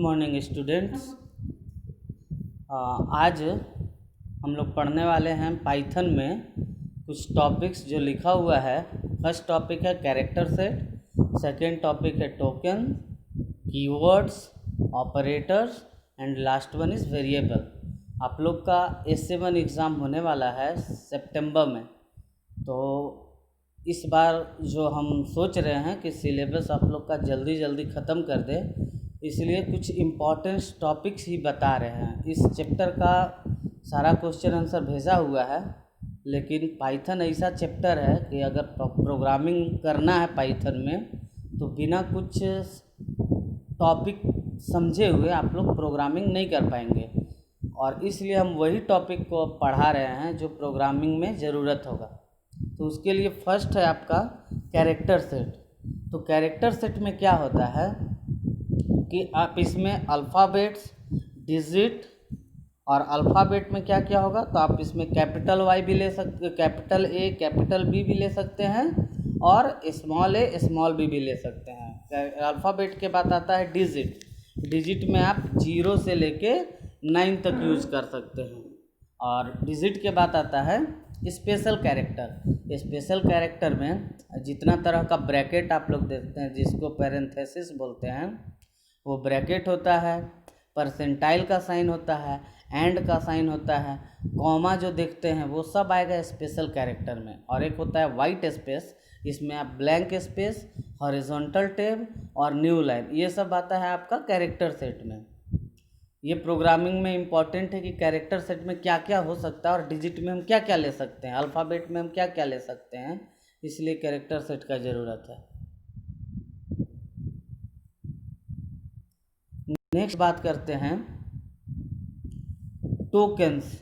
Good morning students. आज हम लोग पढ़ने वाले हैं पाइथन में कुछ टॉपिक्स जो लिखा हुआ है। फर्स्ट टॉपिक है कैरेक्टर सेट, सेकंड टॉपिक है token, keywords, operators and last one is variable. आप लोग का S7 एग्ज़ाम होने वाला है सितंबर में, तो इस बार जो हम सोच रहे हैं कि सिलेबस आप लोग का जल्दी जल्दी ख़त्म कर दे, इसलिए कुछ इम्पॉर्टेंट टॉपिक्स ही बता रहे हैं। इस चैप्टर का सारा क्वेश्चन आंसर भेजा हुआ है, लेकिन पाइथन ऐसा चैप्टर है कि अगर प्रोग्रामिंग करना है पाइथन में तो बिना कुछ टॉपिक समझे हुए आप लोग प्रोग्रामिंग नहीं कर पाएंगे, और इसलिए हम वही टॉपिक को पढ़ा रहे हैं जो प्रोग्रामिंग में ज़रूरत होगा। तो उसके लिए फर्स्ट है आपका कैरेक्टर सेट। तो कैरेक्टर सेट में क्या होता है कि आप इसमें अल्फ़ाबेट्स, डिजिट, और अल्फ़ाबेट में क्या क्या होगा, तो आप इसमें कैपिटल वाई भी ले सकते, कैपिटल ए कैपिटल बी भी ले सकते हैं, और स्मॉल ए स्मॉल बी भी ले सकते हैं। अल्फ़ाबेट के बाद आता है डिजिट। डिजिट में आप 0 से लेके 9 तक यूज़ कर सकते हैं। और डिजिट के बाद आता है स्पेशल कैरेक्टर। स्पेशल कैरेक्टर में जितना तरह का ब्रैकेट आप लोग देखते हैं, जिसको पैरेंथेसिस बोलते हैं, वो ब्रैकेट होता है, परसेंटाइल का साइन होता है, एंड का साइन होता है, कॉमा जो देखते हैं वो सब आएगा स्पेशल कैरेक्टर में। और एक होता है वाइट स्पेस, इसमें आप ब्लैंक स्पेस, हॉरिजॉन्टल टैब और न्यू लाइन, ये सब आता है आपका कैरेक्टर सेट में। ये प्रोग्रामिंग में इम्पॉर्टेंट है कि कैरेक्टर सेट में क्या क्या हो सकता है और डिजिट में हम क्या क्या ले सकते हैं, अल्फ़ाबेट में हम क्या क्या ले सकते हैं, इसलिए कैरेक्टर सेट का ज़रूरत है। नेक्स्ट बात करते हैं टोकन्स।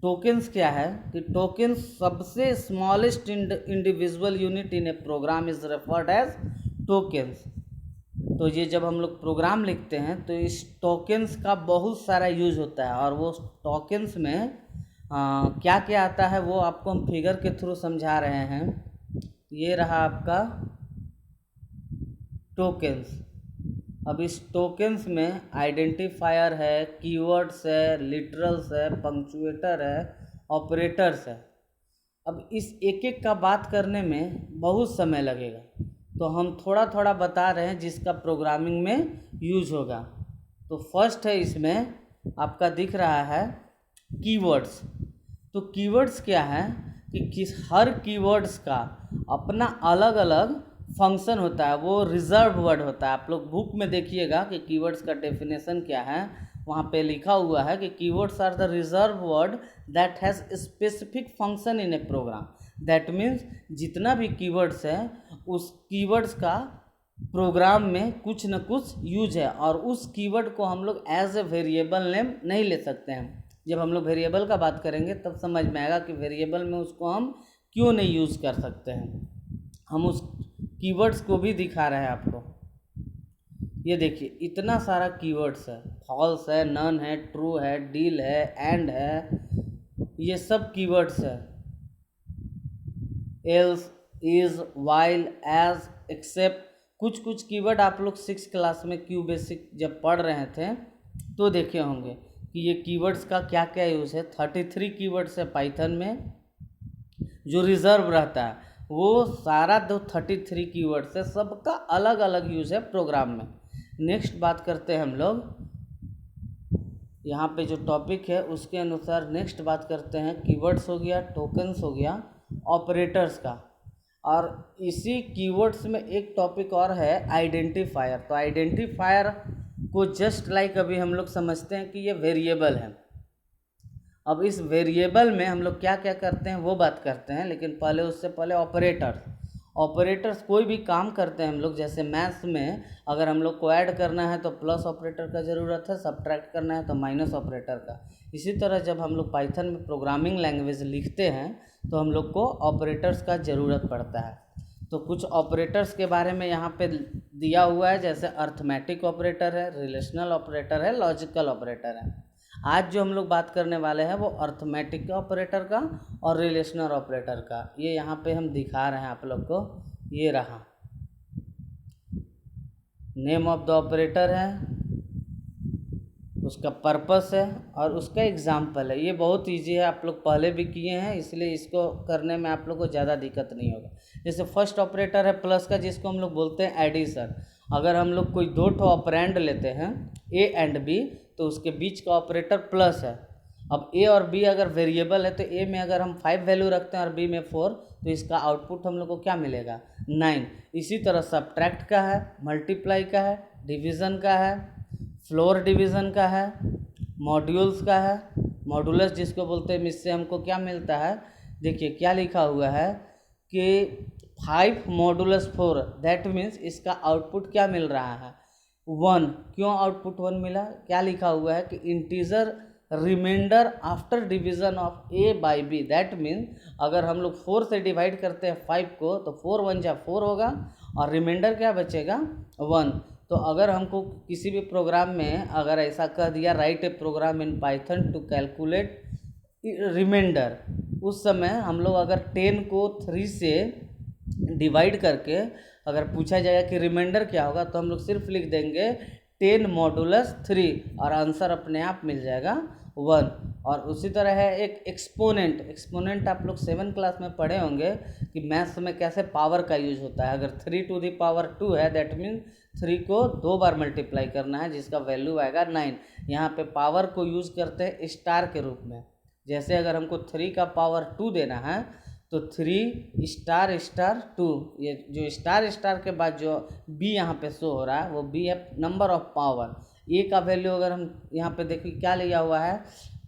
टोकन्स क्या है कि टोकन्स सबसे smallest individual unit in a program is referred as tokens. तो ये जब हम लोग प्रोग्राम लिखते हैं तो इस टोकन्स का बहुत सारा यूज होता है, और वो टोकन्स में क्या क्या आता है वो आपको हम फिगर के थ्रू समझा रहे हैं। ये रहा आपका टोकन्स। अब इस टोकन्स में आइडेंटिफायर है, कीवर्ड्स है, लिटरल्स है, पंक्चुएटर है, ऑपरेटर्स है। अब इस एक एक का बात करने में बहुत समय लगेगा, तो हम थोड़ा थोड़ा बता रहे हैं जिसका प्रोग्रामिंग में यूज होगा। तो फर्स्ट है, इसमें आपका दिख रहा है कीवर्ड्स। तो कीवर्ड्स क्या है कि हर कीवर्ड्स का अपना अलग अलग फंक्शन होता है, वो रिजर्व वर्ड होता है। आप लोग बुक में देखिएगा कि कीवर्ड्स का डेफिनेशन क्या है, वहाँ पे लिखा हुआ है कि keywords are the reserve word that has specific function in a program. That means जितना भी कीवर्ड्स है उस कीवर्ड्स का प्रोग्राम में कुछ न कुछ यूज है, और उस कीवर्ड को हम लोग एज ए वेरिएबल नेम नहीं ले सकते हैं। जब हम लोग वेरिएबल का बात करेंगे तब समझ में आएगा कि वेरिएबल में उसको हम क्यों नहीं यूज़ कर सकते हैं। हम उस कीवर्ड्स को भी दिखा रहे हैं आपको। ये देखिए इतना सारा कीवर्ड्स है, फॉल्स है, नन है, ट्रू है, डील है, एंड है, ये सब कीवर्ड्स है। Else, is, while, as, except, कुछ कुछ कीवर्ड आप लोग 6 क्लास में क्यू बेसिक जब पढ़ रहे थे तो देखे होंगे कि ये कीवर्ड्स का क्या क्या यूज़ है। 33 कीवर्ड्स है पाइथन में जो रिजर्व रहता है, वो सारा 33 कीवर्ड्स है, सबका अलग अलग यूज़ है प्रोग्राम में। नेक्स्ट बात करते हैं हम लोग, यहाँ पे जो टॉपिक है उसके अनुसार नेक्स्ट बात करते हैं कीवर्ड्स हो गया, टोकन्स हो गया, ऑपरेटर्स का। और इसी कीवर्ड्स में एक टॉपिक और है आइडेंटिफायर। तो आइडेंटिफायर को जस्ट लाइक अभी हम लोग समझते हैं कि ये वेरिएबल है। अब इस वेरिएबल में हम लोग क्या क्या करते हैं वो बात करते हैं, लेकिन पहले उससे पहले ऑपरेटर्स कोई भी काम करते हैं हम लोग, जैसे मैथ्स में अगर हम लोग को ऐड करना है तो प्लस ऑपरेटर का ज़रूरत है, सब्ट्रैक्ट करना है तो माइनस ऑपरेटर का। इसी तरह जब हम लोग पाइथन में प्रोग्रामिंग लैंग्वेज लिखते हैं तो हम लोग को ऑपरेटर्स का ज़रूरत पड़ता है। तो कुछ ऑपरेटर्स के बारे में यहाँ पे दिया हुआ है, जैसे अर्थमेटिक ऑपरेटर है, रिलेशनल ऑपरेटर है, लॉजिकल ऑपरेटर है। आज जो हम लोग बात करने वाले हैं वो अर्थमेटिक ऑपरेटर का और रिलेशनल ऑपरेटर का। ये यहाँ पे हम दिखा रहे हैं आप लोग को, ये रहा नेम ऑफ द ऑपरेटर है, उसका पर्पस है और उसका एग्जाम्पल है। ये बहुत इजी है, आप लोग पहले भी किए हैं, इसलिए इसको करने में आप लोग को ज़्यादा दिक्कत नहीं होगा। जैसे फर्स्ट ऑपरेटर है प्लस का, जिसको हम लोग बोलते हैं एडिशन। अगर हम लोग कोई दो ठो ऑपरेंड लेते हैं ए एंड बी, तो उसके बीच का ऑपरेटर प्लस है। अब ए और बी अगर वेरिएबल है तो ए में अगर हम 5 वैल्यू रखते हैं और बी में 4, तो इसका आउटपुट हम लोग को क्या मिलेगा, 9। इसी तरह सब्ट्रैक्ट का है, मल्टीप्लाई का है, डिवीज़न का है, फ्लोर डिवीज़न का है, मॉड्यूल्स का है, मॉडुलस जिसको बोलते हैं। इससे हमको क्या मिलता है, देखिए क्या लिखा हुआ है कि 5 मॉडुलस 4, दैट मीन्स इसका आउटपुट क्या मिल रहा है, 1। क्यों आउटपुट 1 मिला, क्या लिखा हुआ है कि integer remainder after division of a by b, that means अगर हम लोग 4 से डिवाइड करते हैं 5 को, तो 4 1 जा 4 होगा और रिमाइंडर क्या बचेगा, 1। तो अगर हमको किसी भी प्रोग्राम में अगर ऐसा कह दिया, write a program in Python to calculate remainder, उस समय हम लोग अगर 10 को 3 से डिवाइड करके अगर पूछा जाएगा कि रिमाइंडर क्या होगा, तो हम लोग सिर्फ लिख देंगे 10 मॉडुलस 3 और आंसर अपने आप मिल जाएगा 1। और उसी तरह है एक एक्सपोनेंट। एक्सपोनेंट आप लोग 7 क्लास में पढ़े होंगे कि मैथ्स में कैसे पावर का यूज होता है। अगर 3 टू द पावर 2 है, दैट मीन 3 को 2 बार मल्टीप्लाई करना है, जिसका वैल्यू आएगा 9। यहाँ पे पावर को यूज़ करते हैं स्टार के रूप में। जैसे अगर हमको 3 का पावर 2 देना है, तो 3 स्टार स्टार 2, ये जो स्टार स्टार के बाद जो बी यहाँ पे शो हो रहा है, वो बी है नंबर ऑफ पावर। ए का वैल्यू अगर हम यहाँ पे देखिए क्या लिया हुआ है,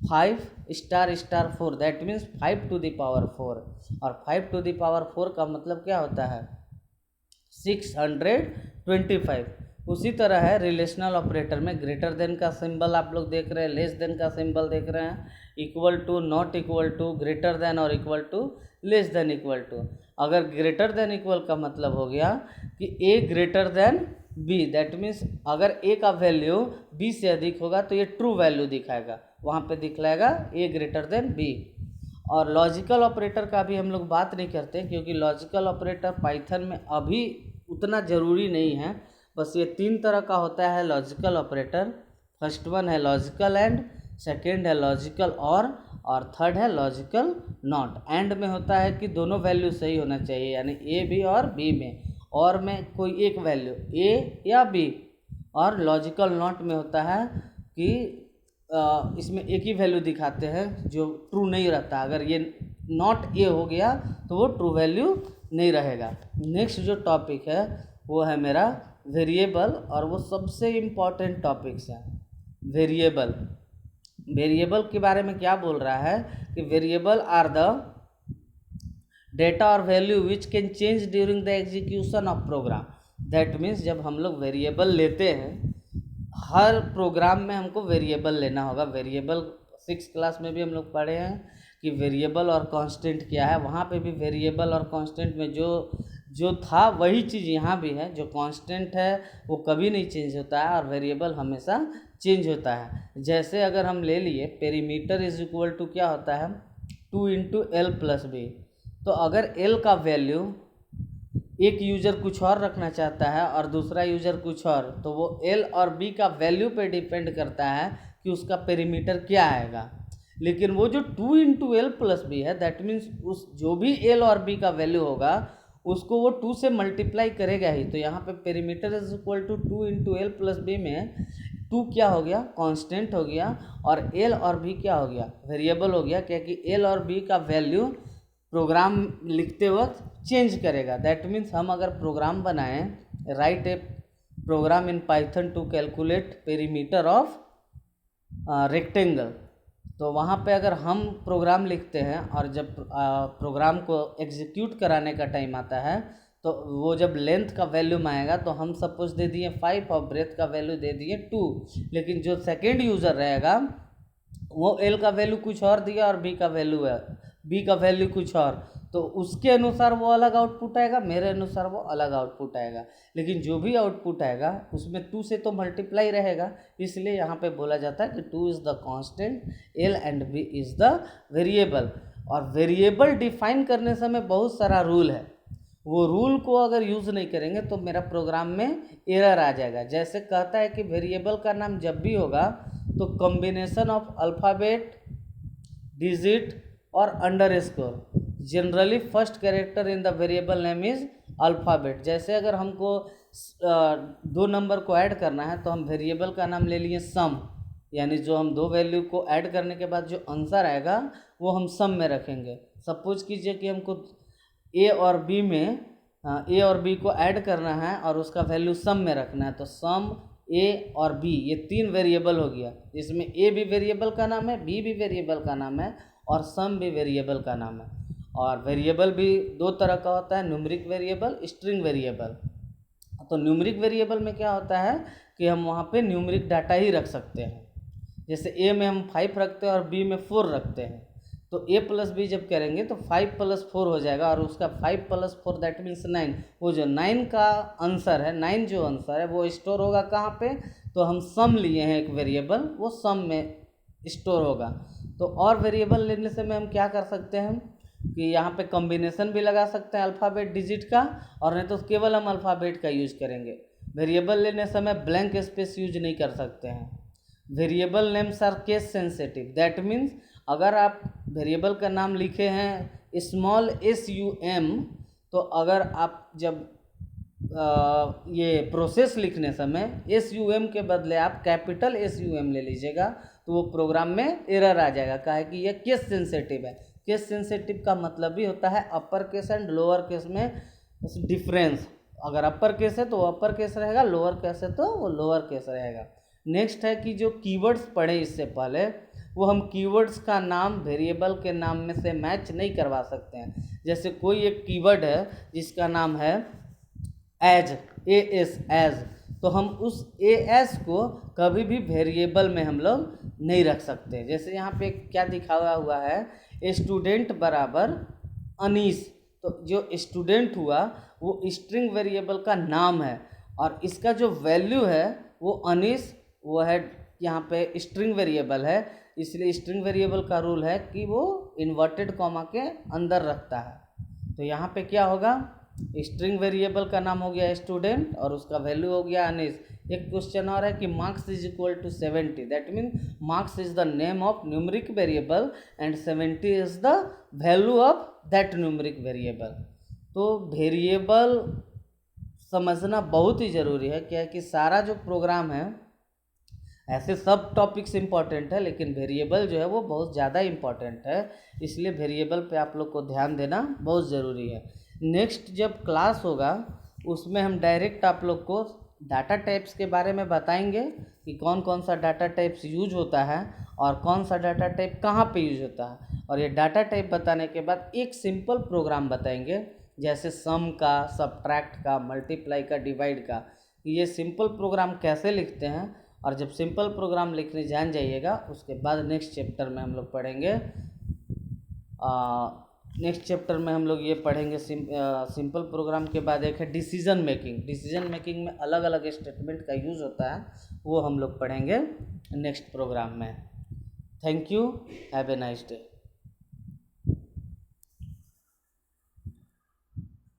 5 star star 4, that means 5 to the power 4। और 5 टू द पावर 4 का मतलब क्या होता है, 625। उसी तरह है रिलेशनल ऑपरेटर में, ग्रेटर देन का सिंबल आप लोग देख रहे हैं, लेस देन का सिंबल देख रहे हैं, equal to, not equal to, greater than और equal to, less than equal to. अगर ग्रेटर देन इक्वल का मतलब हो गया कि A greater than B, that means अगर ए का वैल्यू बी से अधिक होगा तो ये ट्रू वैल्यू दिखाएगा, वहाँ पे दिखलाएगा ए ग्रेटर देन बी। और लॉजिकल ऑपरेटर का भी हम लोग बात नहीं करते, क्योंकि लॉजिकल ऑपरेटर पाइथन में अभी उतना ज़रूरी नहीं है। बस ये 3 तरह का होता है लॉजिकल ऑपरेटर। फर्स्ट वन है लॉजिकल एंड, सेकेंड है लॉजिकल और थर्ड है लॉजिकल नॉट। एंड में होता है कि दोनों वैल्यू सही होना चाहिए, यानी ए बी और बी में, और में कोई एक वैल्यू ए या बी। और लॉजिकल नॉट में होता है कि इसमें एक ही वैल्यू दिखाते हैं जो ट्रू नहीं रहता। अगर ये नॉट ए हो गया तो वो ट्रू वैल्यू नहीं रहेगा। नेक्स्ट जो टॉपिक है वो है मेरा वेरिएबल, और वो सबसे इम्पॉर्टेंट टॉपिक्स है वेरिएबल। वेरिएबल के बारे में क्या बोल रहा है कि वेरिएबल आर द डेटा और value which can change during the execution of program. That means जब हम लोग वेरिएबल लेते हैं, हर प्रोग्राम में हमको वेरिएबल लेना होगा। वेरिएबल 6 क्लास में भी हम लोग पढ़े हैं कि वेरिएबल और कांस्टेंट क्या है। वहाँ पे भी वेरिएबल और कांस्टेंट में जो था वही चीज़ यहाँ भी है। जो कांस्टेंट है वो कभी नहीं चेंज होता है और वेरिएबल हमेशा चेंज होता है। जैसे अगर हम ले लिए पेरीमीटर इज इक्वल टू क्या होता है, 2 इंटू एल प्लस बी। तो अगर एल का वैल्यू एक यूज़र कुछ और रखना चाहता है और दूसरा यूज़र कुछ और, तो वो एल और बी का वैल्यू पे डिपेंड करता है कि उसका पेरीमीटर क्या आएगा। लेकिन वो जो 2 इंटू एल प्लस बी है, दैट मीन्स उस जो भी एल और बी का वैल्यू होगा उसको वो 2 से मल्टीप्लाई करेगा ही। तो यहाँ पे perimeter is equal to 2 into l plus b में 2 क्या हो गया, कांस्टेंट हो गया, और एल और बी क्या हो गया, वेरिएबल हो गया, क्योंकि एल और बी का वैल्यू प्रोग्राम लिखते वक्त चेंज करेगा। दैट मीन्स हम अगर प्रोग्राम बनाएं, write a program in Python to calculate perimeter of rectangle, तो वहाँ पे अगर हम प्रोग्राम लिखते हैं और जब प्रोग्राम को एग्जीक्यूट कराने का टाइम आता है, तो वो जब लेंथ का वैल्यू में आएगा तो हम सपोज दे दिए 5 और ब्रेथ का वैल्यू दे दिए 2। लेकिन जो सेकेंड यूज़र रहेगा वो एल का वैल्यू कुछ और दिया और बी का वैल्यू कुछ और, तो उसके अनुसार वो अलग आउटपुट आएगा, मेरे अनुसार वो अलग आउटपुट आएगा। लेकिन जो भी आउटपुट आएगा उसमें 2 से तो मल्टीप्लाई रहेगा, इसलिए यहाँ पे बोला जाता है कि 2 is the constant, l and b is the variable. और वेरिएबल डिफाइन करने समय बहुत सारा रूल है, वो रूल को अगर यूज़ नहीं करेंगे तो मेरा प्रोग्राम में एरर आ जाएगा। जैसे कहता है कि वेरिएबल का नाम जब भी होगा तो कॉम्बिनेशन ऑफ अल्फ़ाबेट, डिजिट और underscore. Generally first character in the variable name is alphabet. जैसे अगर हमको दो नंबर को ऐड करना है तो हम वेरिएबल का नाम ले लिए सम, यानी जो हम दो वैल्यू को ऐड करने के बाद जो आंसर आएगा वो हम सम में रखेंगे। सपोज कीजिए कि हमको ए और बी में ए और बी को ऐड करना है और उसका वैल्यू सम में रखना है, तो सम ए और बी ये तीन वेरिएबल हो गया। इसमें ए भी वेरिएबल का नाम है, बी भी वेरिएबल का नाम है और सम भी वेरिएबल का नाम है। और वेरिएबल भी दो तरह का होता है, न्यूमरिक वेरिएबल, स्ट्रिंग वेरिएबल। तो न्यूमरिक वेरिएबल में क्या होता है कि हम वहाँ पे न्यूमरिक डाटा ही रख सकते हैं। जैसे ए में हम 5 रखते हैं और बी में 4 रखते हैं, तो ए प्लस बी जब करेंगे तो 5 + 4 हो जाएगा और उसका 5 + 4 दैट मीन्स 9। वो जो 9 का आंसर है, 9 जो आंसर है वो स्टोर होगा कहाँ पे, तो हम सम लिए हैं एक वेरिएबल, वो सम में स्टोर होगा। तो और वेरिएबल लेने से में हम क्या कर सकते हैं कि यहाँ पे कॉम्बिनेशन भी लगा सकते हैं अल्फ़ाबेट डिजिट का, और नहीं तो केवल हम अल्फ़ाबेट का यूज करेंगे। वेरिएबल लेने समय ब्लैंक स्पेस यूज नहीं कर सकते हैं। Variable names are case sensitive, that means अगर आप वेरिएबल का नाम लिखे हैं स्मॉल SUM, तो अगर आप जब ये प्रोसेस लिखने समय SUM के बदले आप कैपिटल SUM ले लीजिएगा तो वो प्रोग्राम में एरर आ जाएगा, काहे कि ये केस सेंसिटिव है। केस सेंसिटिव का मतलब भी होता है upper case and lower case में डिफरेंस। अगर अपर केस है तो वो अपर केस रहेगा, लोअर केस है तो वो लोअर केस रहेगा। नेक्स्ट है कि जो कीवर्ड्स पढ़े इससे पहले, वो हम कीवर्ड्स का नाम वेरिएबल के नाम में से मैच नहीं करवा सकते हैं। जैसे कोई एक कीवर्ड है जिसका नाम है एज, एज, तो हम उस एस को कभी भी वेरिएबल में हम लोग नहीं रख सकते। जैसे यहाँ पे क्या दिखाया हुआ है, स्टूडेंट बराबर अनीस, तो जो स्टूडेंट हुआ वो स्ट्रिंग वेरिएबल का नाम है और इसका जो वैल्यू है वो अनीस वो है, यहाँ पे स्ट्रिंग वेरिएबल है, इसलिए स्ट्रिंग वेरिएबल का रूल है कि वो इन्वर्टेड कॉमा के अंदर रखता है। तो यहाँ पे क्या होगा, स्ट्रिंग वेरिएबल का नाम हो गया स्टूडेंट और उसका वैल्यू हो गया अनीस। एक क्वेश्चन और है कि marks is equal to 70, that mean marks is the name of numeric variable and 70 is the value of that numeric variable. तो वेरिएबल समझना बहुत ही ज़रूरी है, क्या है कि सारा जो प्रोग्राम है, ऐसे सब टॉपिक्स इम्पॉर्टेंट है लेकिन वेरिएबल जो है वो बहुत ज़्यादा इम्पॉर्टेंट है, इसलिए वेरिएबल पे आप लोग को ध्यान देना बहुत ज़रूरी है। नेक्स्ट जब क्लास होगा उसमें हम डायरेक्ट आप लोग को डाटा टाइप्स के बारे में बताएंगे कि कौन कौन सा डाटा टाइप्स यूज होता है और कौन सा डाटा टाइप कहाँ पे यूज होता है। और ये डाटा टाइप बताने के बाद एक सिंपल प्रोग्राम बताएंगे, जैसे सम का, सब्ट्रैक्ट का, मल्टीप्लाई का, डिवाइड का। ये सिंपल प्रोग्राम कैसे लिखते हैं, और जब सिंपल प्रोग्राम लिखने जान जाइएगा उसके बाद नेक्स्ट चैप्टर में हम लोग पढ़ेंगे नेक्स्ट चैप्टर में हम लोग ये पढ़ेंगे सिंपल प्रोग्राम के बाद एक है डिसीजन मेकिंग। डिसीजन मेकिंग में अलग अलग स्टेटमेंट का यूज़ होता है, वो हम लोग पढ़ेंगे नेक्स्ट प्रोग्राम में। Thank you, have a nice day.